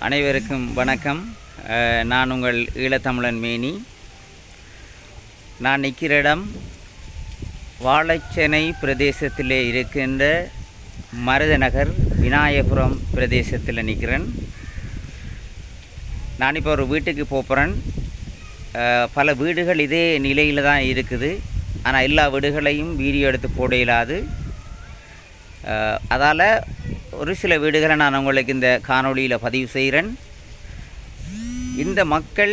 அனைவருக்கும் வணக்கம். நான் உங்கள் ஈழத்தமிழன் மேனி. நான் நிற்கிற இடம் வாழைச்சேனை பிரதேசத்தில் இருக்கின்ற மருதநகர் விநாயகபுரம் பிரதேசத்தில் நிற்கிறேன். நான் இப்போ ஒரு வீட்டுக்கு போகிறேன். பல வீடுகள் இதே நிலையில் தான் இருக்குது. ஆனால் எல்லா வீடுகளையும் வீடியோ எடுத்து போட இயலாது. அதால் ஒரு சில வீடுகளை நான் உங்களுக்கு இந்த காணொளியில் பதிவு செய்கிறேன். இந்த மக்கள்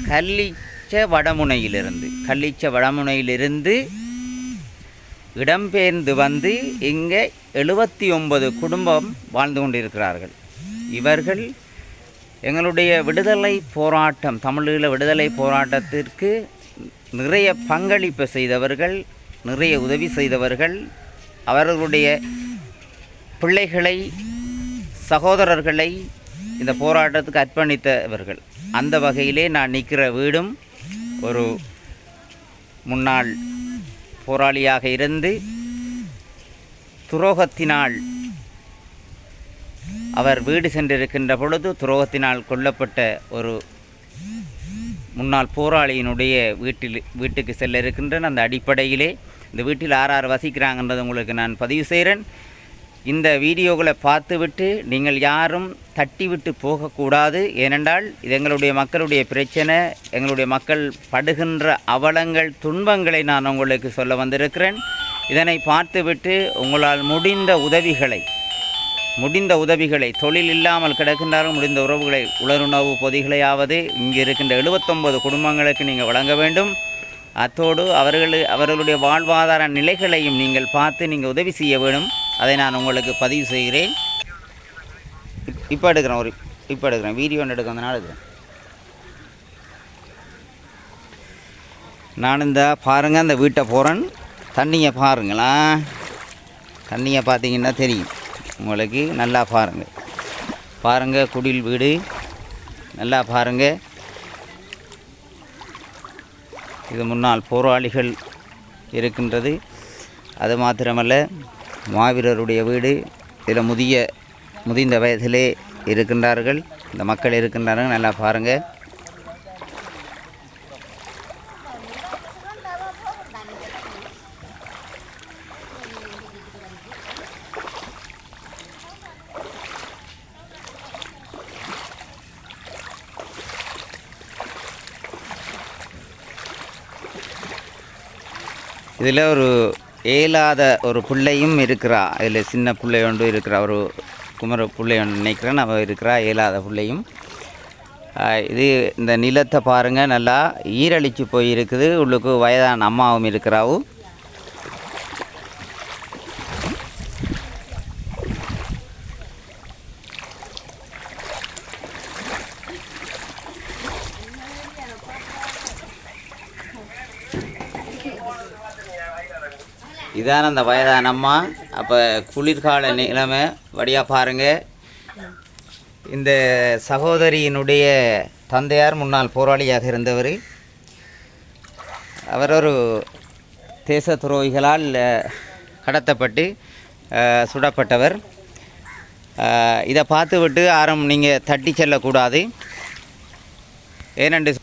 கள்ளிச்ச வடமுனையிலிருந்து இடம்பெயர்ந்து வந்து இங்கே 79 குடும்பம் வாழ்ந்து கொண்டிருக்கிறார்கள். இவர்கள் எங்களுடைய விடுதலை போராட்டம், தமிழீழ விடுதலை போராட்டத்திற்கு நிறைய பங்களிப்பு செய்தவர்கள், நிறைய உதவி செய்தவர்கள், அவர்களுடைய பிள்ளைகளை, சகோதரர்களை இந்த போராட்டத்துக்கு அர்ப்பணித்தவர்கள். அந்த வகையிலே நான் நிற்கிற வீடும் ஒரு முன்னாள் போராளியாக இருந்து துரோகத்தினால் அவர் வீடு சென்றிருக்கின்ற பொழுது துரோகத்தினால் கொல்லப்பட்ட ஒரு முன்னாள் போராளியினுடைய வீட்டுக்கு செல்ல இருக்கின்றன. அந்த அடிப்படையிலே இந்த வீட்டில் யார் வசிக்கிறாங்கன்றது உங்களுக்கு நான் பதிவு செய்கிறேன். இந்த வீடியோக்களை பார்த்துவிட்டு நீங்கள் யாரும் தட்டிவிட்டு போகக்கூடாது. ஏனென்றால் இது எங்களுடைய மக்களுடைய பிரச்சனை. எங்களுடைய மக்கள் படுகின்ற அவலங்கள், துன்பங்களை நான் உங்களுக்கு சொல்ல வந்திருக்கிறேன். இதனை பார்த்துவிட்டு உங்களால் முடிந்த உதவிகளை தொழில் இல்லாமல் கிடக்கின்றார்கள், முடிந்த உறவுகளை, உலருணவு பொதிகளையாவது இங்கே இருக்கின்ற 79 குடும்பங்களுக்கு நீங்கள் வழங்க வேண்டும். அத்தோடு அவர்களுடைய வாழ்வாதார நிலைகளையும் நீங்கள் பார்த்து நீங்கள் உதவி செய்ய வேண்டும். அதை நான் உங்களுக்கு பதிவு செய்கிறேன். இப்போ எடுக்கிறேன் வீடியோ எடுக்க வந்தனால எடுக்கிறேன். நான் இந்த பாருங்கள், அந்த வீட்டை போகிறேன். தண்ணியை பாருங்களா, தண்ணியை பார்த்தீங்கன்னா தெரியும் உங்களுக்கு. நல்லா பாருங்கள் குடில் வீடு நல்லா பாருங்கள். இது முன்னாள் போராளிகள் இருக்கின்றது. அது மாத்திரமல்ல, மாவீரருடைய வீடு. இதில் முதிர்ந்த வயதிலே இருக்கின்றார்கள் இந்த மக்கள் இருக்கின்றார்கள். நல்லா பாருங்கள். இதில் ஒரு ஏலாத ஒரு பிள்ளையும் இருக்கிறா. இதில் சின்ன பிள்ளை ஒன்று இருக்கிறா, ஒரு குமர பிள்ளை ஒன்று நினைக்கிறேன். அவள் இருக்கிறா, ஏலாத பிள்ளையும். இது இந்த நிலத்தை பாருங்கள், நல்லா ஈரழிச்சு போயிருக்குது. உள்ளுக்கு வயதான அம்மாவும் இருக்கிறாவும். இதான அந்த வயதான அம்மா. அப்போ குளிர்கால நிலைமை வழியாக பாருங்கள். இந்த சகோதரியினுடைய தந்தையார் முன்னாள் போராளியாக இருந்தவர். அவர் ஒரு தேச துரோகிகளால் கடத்தப்பட்டு சுடப்பட்டவர். இதை பார்த்து விட்டு யாரும் நீங்கள் தட்டி செல்லக்கூடாது. ஏனென்று